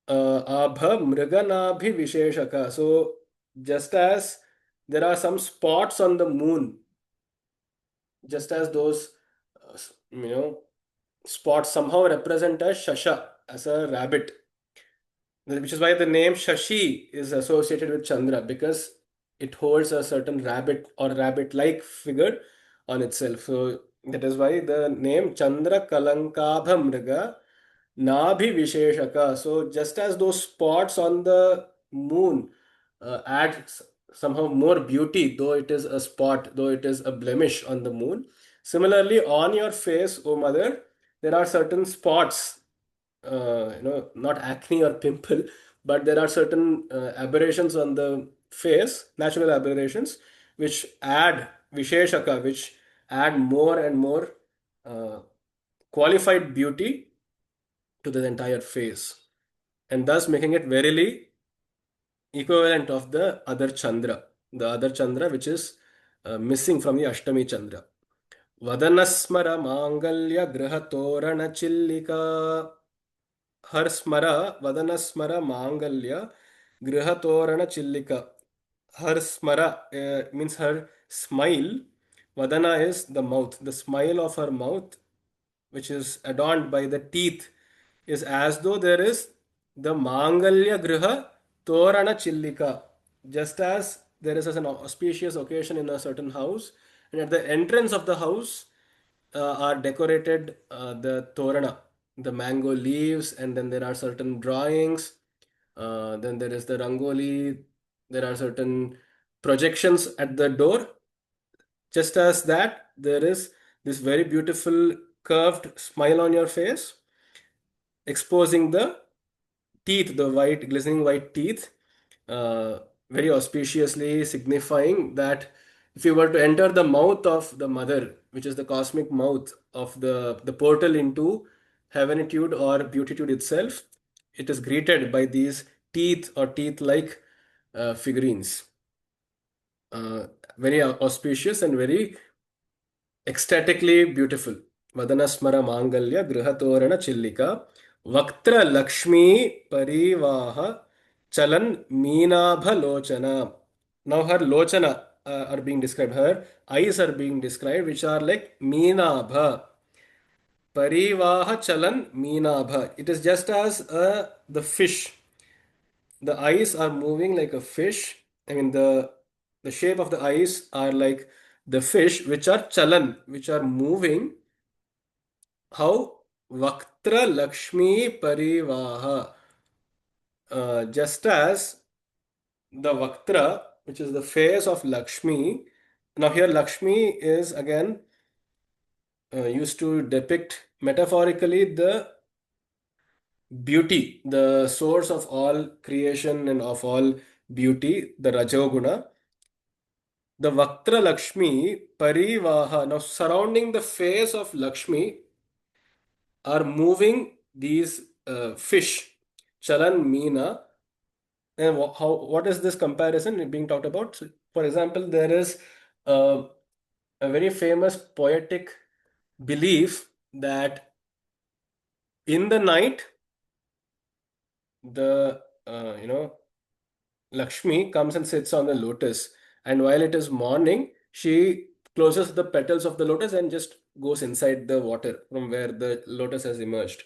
Abha Mriganabhi Visheshaka. So just as there are some spots on the moon, just as those spots somehow represent a Shasha, as a rabbit, which is why the name Shashi is associated with Chandra, because it holds a certain rabbit or rabbit-like figure on itself. So that is why the name Chandra Kalankabha Mriga Nabhi Visheshaka. So just as those spots on the moon add somehow more beauty, though it is a spot, though it is a blemish on the moon. Similarly, on your face, O mother, there are certain spots, not acne or pimple, but there are certain aberrations on the face, natural aberrations, which add Visheshaka, which add more and more uh, qualified beauty to the entire face, and thus making it verily equivalent of the other Chandra which is missing from the Ashtami Chandra. Vadanasmara Mangalya Grihatorana Chillika. Her smara, Vadanasmara Mangalya Grihatorana Chillika. Her smara means her smile. Vadana is the mouth. The smile of her mouth, which is adorned by the teeth, is as though there is the Mangalya Griha Torana Chillika. Just as there is an auspicious occasion in a certain house, and at the entrance of the house are decorated the Torana, the mango leaves, and then there are certain drawings. Then there is the Rangoli, there are certain projections at the door. Just as that, there is this very beautiful curved smile on your face, exposing the teeth, the white, glistening white teeth, uh, very auspiciously signifying that if you were to enter the mouth of the mother, which is the cosmic mouth of the portal into heavenitude or beautitude itself, it is greeted by these teeth or teeth-like figurines. Very auspicious and very ecstatically beautiful. Vadanasmara Mangalya Grihatorana Chillika Vaktra Lakshmi Parivaha Chalan Meenabha Lochana. Now her Lochana are being described. Her eyes are being described, which are like Meenabha. Parivaha Chalan Meenabha. It is just as the fish. The eyes are moving like a fish, I mean, the shape of the eyes are like the fish, which are chalan, which are moving. How? Vaktra Lakshmi Parivaha. Just as the Vaktra, which is the face of Lakshmi. Now, here Lakshmi is again used to depict metaphorically the beauty, the source of all creation and of all beauty, the Rajoguna. The Vaktra Lakshmi Parivaha. Now, surrounding the face of Lakshmi are moving these fish, Chalan Meena. And what is this comparison being talked about? So, for example, there is uh, a very famous poetic belief that in the night, the Lakshmi comes and sits on the lotus, and while it is morning, she closes the petals of the lotus and just goes inside the water from where the lotus has emerged.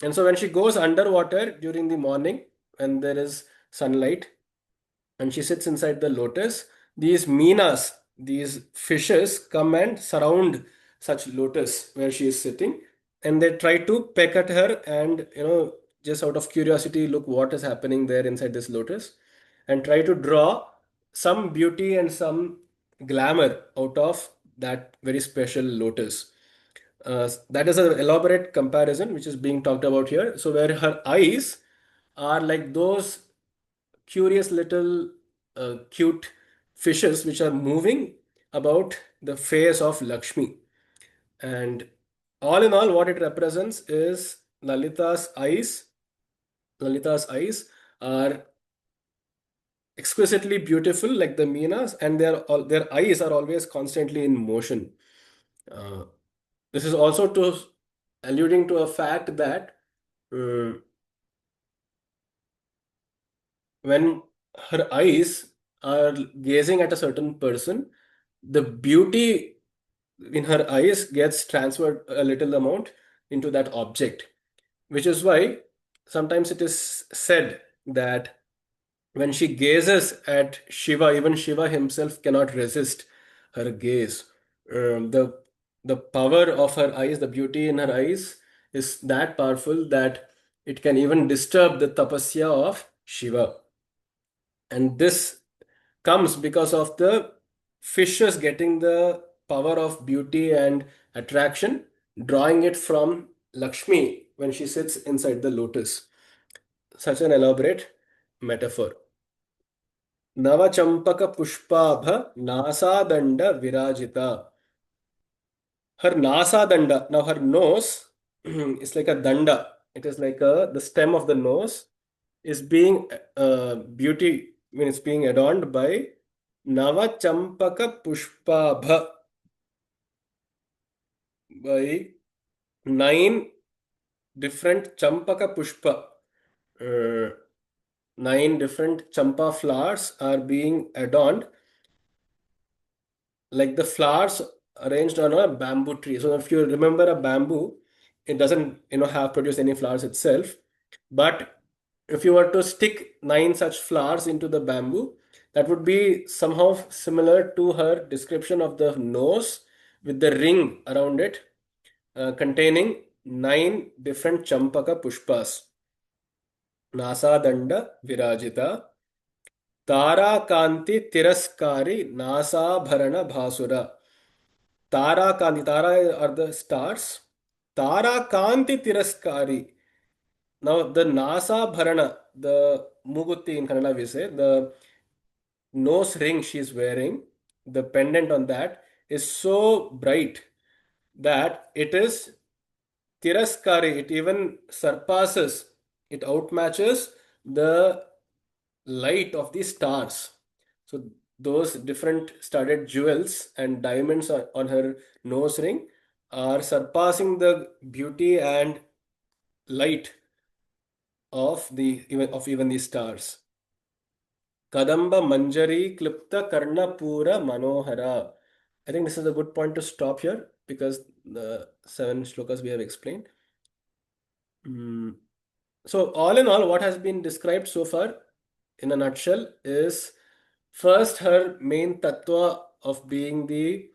And so when she goes underwater during the morning, when there is sunlight, and she sits inside the lotus, these meenas, these fishes, come and surround such lotus where she is sitting, and they try to peck at her and, just out of curiosity, look what is happening there inside this lotus, and try to draw some beauty and some glamour out of that very special lotus. That is an elaborate comparison which is being talked about here. So, where her eyes are like those curious little cute fishes which are moving about the face of Lakshmi. And all in all, what it represents is Lalita's eyes. Lalita's eyes are exquisitely beautiful, like the Meenas, and their eyes are always constantly in motion. Uh, this is also to alluding to a fact that uh, when her eyes are gazing at a certain person, the beauty in her eyes gets transferred a little amount into that object, which is why sometimes it is said that when she gazes at Shiva, even Shiva himself cannot resist her gaze. The power of her eyes, the beauty in her eyes, is that powerful that it can even disturb the tapasya of Shiva. And this comes because of the fishes getting the power of beauty and attraction, drawing it from Lakshmi when she sits inside the lotus. Such an elaborate metaphor. Navachampaka Pushpabha Nasadanda Virajita. Her Nasadanda, now her nose is like a danda. It is like the stem of the nose is being beauty when it's being adorned by Navachampaka Pushpabha, by nine different Champaka Pushpa. Uh, Nine different champa flowers are being adorned like the flowers arranged on a bamboo tree. So if you remember a bamboo, it doesn't have produced any flowers itself. But if you were to stick nine such flowers into the bamboo, that would be somehow similar to her description of the nose with the ring around it, containing nine different champaka pushpas. Nasadanda Virajita, Tara Kanti Tiraskari Nasabharana Bhasura. Tara Kanti, Tara are the stars. Tara Kanti Tiraskari. Now the Nasa Bharana, the Mugutti in Kannada we say, the nose ring she is wearing, the pendant on that is so bright that it is Tiraskari. It even surpasses, it outmatches the light of the stars. So those different studded jewels and diamonds on her nose ring are surpassing the beauty and light of even the stars. Kadamba Manjari Klipta Karnapura Manohara. I think this is a good point to stop here because the seven shlokas we have explained. Mm. So all in all, what has been described so far in a nutshell is First, her main tattva of being the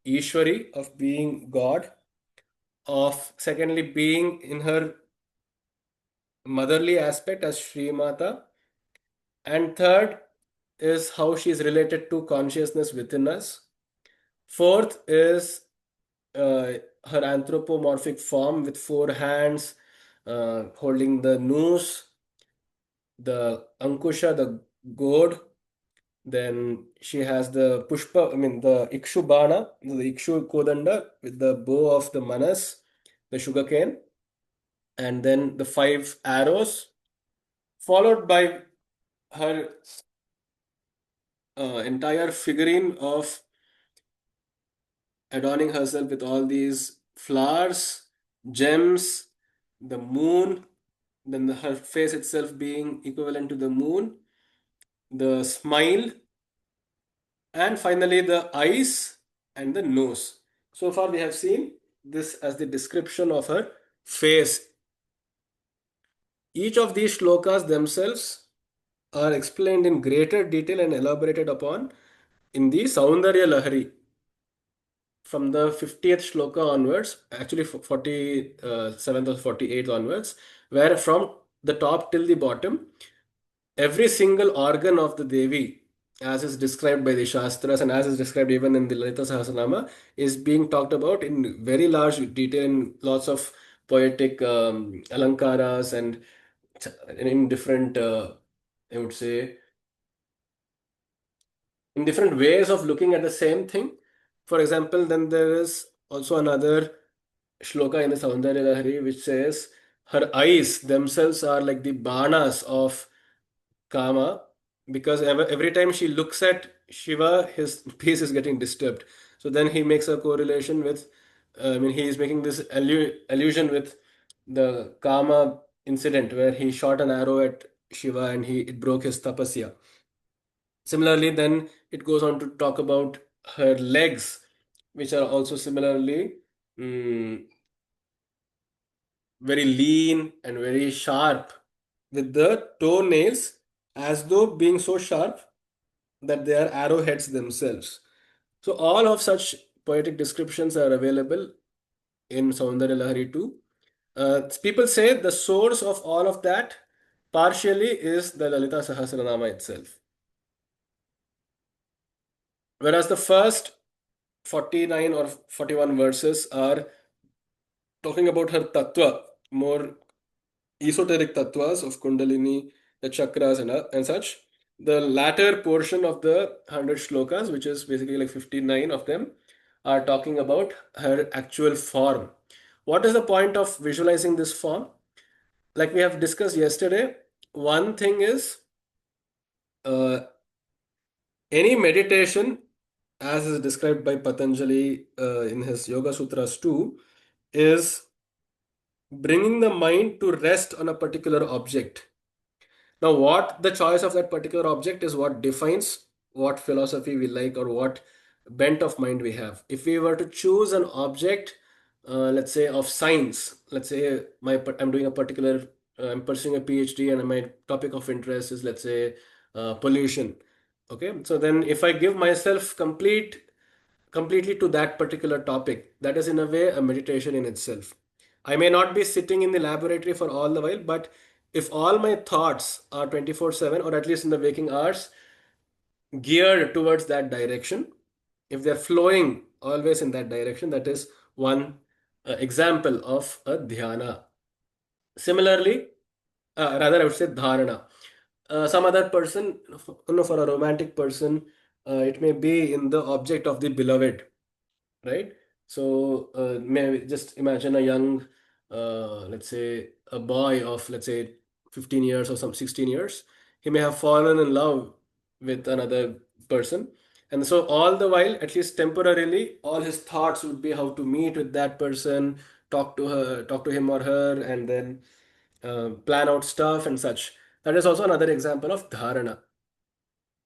Ishwari, of being God, of secondly being in her motherly aspect as Sri Mata, and third is how she is related to consciousness within us. Fourth is uh, her anthropomorphic form with four hands, holding the noose, the ankusha, the gourd. Then she has the pushpa, I mean the ikshu bana, the ikshu kodanda with the bow of the manas, the sugarcane, and then the five arrows, followed by her entire figurine of adorning herself with all these flowers, gems, the moon, then her face itself being equivalent to the moon, the smile, and finally the eyes and the nose. So far, we have seen this as the description of her face. Each of these shlokas themselves are explained in greater detail and elaborated upon in the Saundarya Lahari from the 50th shloka onwards, actually 47th or 48th onwards, where from the top till the bottom, every single organ of the Devi, as is described by the Shastras and as is described even in the Lalita Sahasranama, is being talked about in very large detail in lots of poetic alankaras and in different, I would say, in different ways of looking at the same thing. For example, then there is also another shloka in the Saundarya Lahari which says her eyes themselves are like the banas of Kama, because every time she looks at Shiva, his peace is getting disturbed. So then he makes a correlation with, I mean, he is making this allusion with the Kama incident where he shot an arrow at Shiva and it broke his tapasya. Similarly, then it goes on to talk about her legs, which are also similarly mm, very lean and very sharp, with the toenails as though being so sharp that they are arrowheads themselves. So, all of such poetic descriptions are available in Saundarya Lahari too. People say the source of all of that partially is the Lalita Sahasranama itself. Whereas the first 49 or 41 verses are talking about her tattva, more esoteric tattvas of Kundalini, the chakras, and such. The latter portion of the 100 shlokas, which is basically like 59 of them, are talking about her actual form. What is the point of visualizing this form? Like we have discussed yesterday, one thing is uh, any meditation, as is described by Patanjali in his Yoga Sutras too, is bringing the mind to rest on a particular object. Now, what the choice of that particular object is what defines what philosophy we like or what bent of mind we have. If we were to choose an object, let's say of science, let's say I'm doing a particular, I'm pursuing a PhD and my topic of interest is, let's say, pollution. Okay, so then if I give myself completely to that particular topic, that is in a way a meditation in itself. I may not be sitting in the laboratory for all the while, but if all my thoughts are 24/7, or at least in the waking hours, geared towards that direction, if they're flowing always in that direction, that is one example of a dhyana. Similarly, rather, I would say dharana. Some other person, for a romantic person, it may be in the object of the beloved, right? So maybe just imagine a young, let's say, a boy of, let's say, 15 years or some 16 years. He may have fallen in love with another person. And so all the while, at least temporarily, all his thoughts would be how to meet with that person, talk to him or her, and then plan out stuff and such. That is also another example of dharana.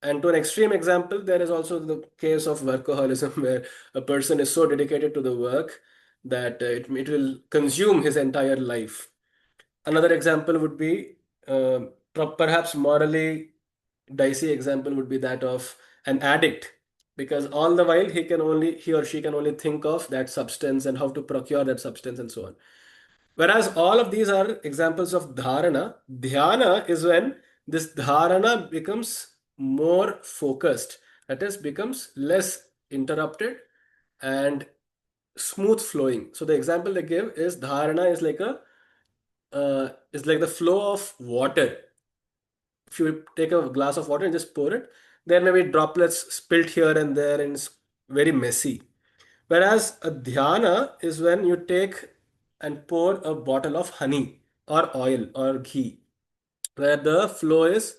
And to an extreme example, there is also the case of workaholism, where a person is so dedicated to the work that it will consume his entire life. Another example would be perhaps morally. dicey example would be that of an addict, because all the while he or she can only think of that substance and how to procure that substance and so on. Whereas all of these are examples of dharana. Dhyana is when this dharana becomes more focused, that is, becomes less interrupted and smooth flowing. So the example they give is dharana is like the flow of water. If you take a glass of water and just pour it, there may be droplets spilt here and there, and it's very messy. Whereas a dhyana is when you take and pour a bottle of honey or oil or ghee, where the flow is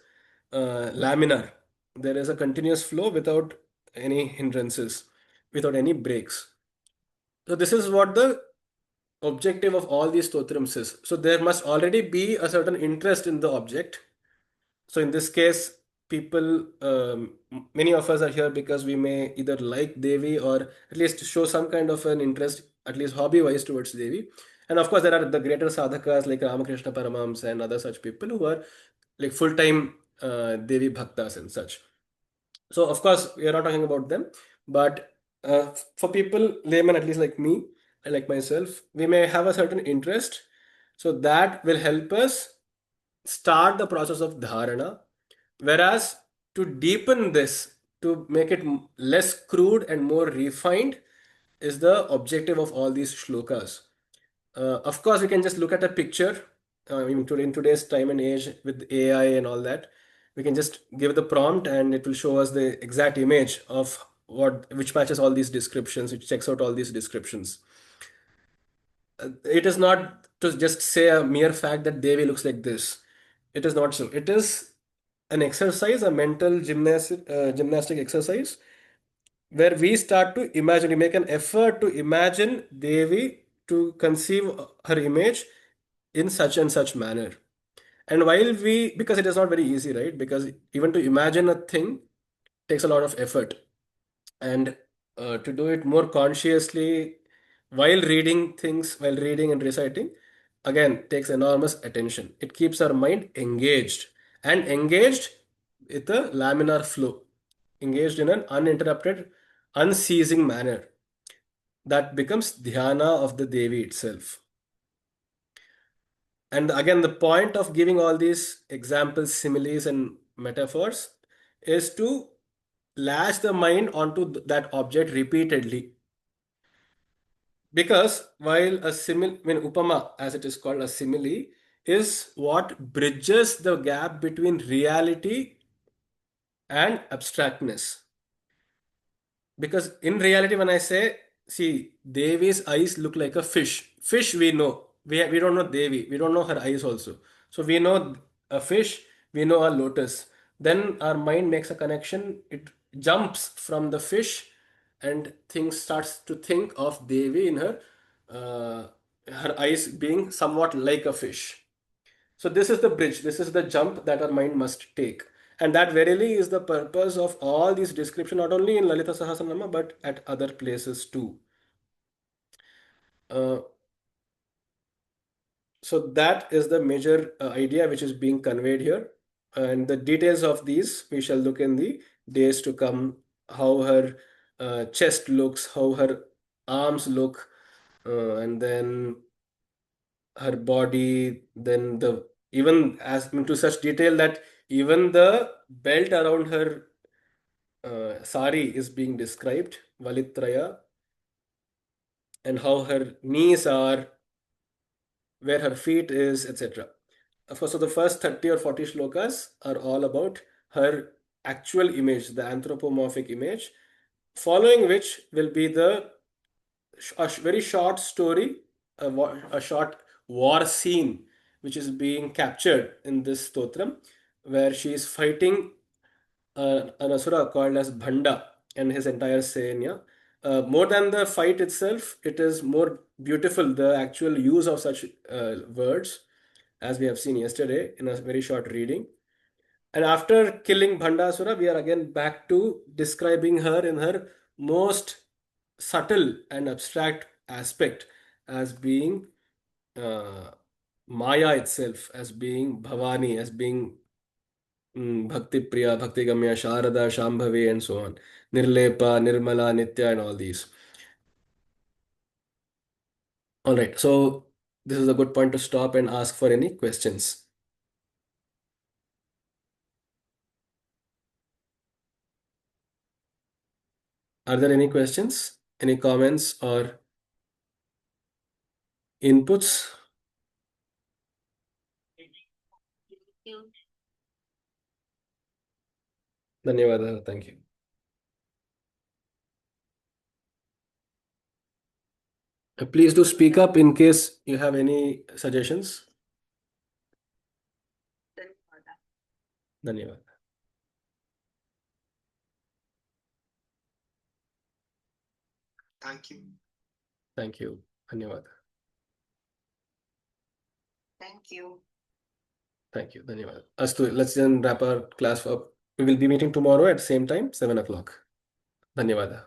laminar. There is a continuous flow without any hindrances, without any breaks. So this is what the objective of all these stotrams is. So there must already be a certain interest in the object. So in this case, people, many of us are here because we may either like Devi or at least show some kind of an interest, at least hobby-wise, towards Devi. And of course, there are the greater sadhakas like Ramakrishna Paramahams and other such people who are like full-time Devi bhaktas and such. So of course, we are not talking about them, but for people, layman at least like me, and like myself, we may have a certain interest. So that will help us start the process of dharana. Whereas to deepen this, to make it less crude and more refined, is the objective of all these shlokas. Of course, we can just look at a picture. In today's time and age with AI and all that, we can just give the prompt and it will show us the exact image of which matches all these descriptions, which checks out all these descriptions. It is not to just say a mere fact that Devi looks like this. It is not so. It is an exercise, a mental gymnastic exercise, where we start to imagine, we make an effort to imagine Devi, to conceive her image in such and such manner. And while we, because it is not very easy, right? Because even to imagine a thing takes a lot of effort. And to do it more consciously while reading things, while reading and reciting, again, takes enormous attention. It keeps our mind engaged and engaged with a laminar flow, engaged in an uninterrupted, unceasing manner. That becomes dhyana of the Devi itself. And again, the point of giving all these examples, similes, and metaphors is to lash the mind onto that object repeatedly. Because while a simile, I mean, upama, as it is called, a simile, is what bridges the gap between reality and abstractness. Because in reality, when I say, see, Devi's eyes look like a fish. Fish we know. We don't know Devi. We don't know her eyes also. So we know a fish, we know a lotus. Then our mind makes a connection. It jumps from the fish and things starts to think of Devi in uh, her eyes being somewhat like a fish. So this is the bridge, this is the jump that our mind must take. And that verily is the purpose of all these description, not only in Lalita Sahasranama, but at other places too. Uh, so that is the major idea which is being conveyed here. And the details of these we shall look in the days to come, how her chest looks, how her arms look, and then her body, then the even as into such detail that even the belt around her sari is being described, Valitraya, and how her knees are, where her feet is, etc. Of course, so the first 30 or 40 shlokas are all about her actual image, the anthropomorphic image, following which will be a very short story, a short war scene, which is being captured in this stotram, where she is fighting an asura called as Bhanda and his entire Senya. More than the fight itself, it is more beautiful, the actual use of such words, as we have seen yesterday in a very short reading. And after killing Bhandasura, we are again back to describing her in her most subtle and abstract aspect as being uh, Maya itself, as being Bhavani, as being Bhakti Priya, Bhakti Gamya, Sharada, Shambhavi, and so on. Nirlepa, Nirmala, Nitya, and all these. All right, so this is a good point to stop and ask for any questions. Are there any questions, any comments, or inputs? Dhanyawad. Thank you. Please do speak up in case you have any suggestions. Dhanyawad. Thank you. Thank you. Dhanyawad. Thank you. Thank you. Dhanyawad. Astu, let's then wrap our class up. We will be meeting tomorrow at the same time, 7 o'clock. Dhanyawad.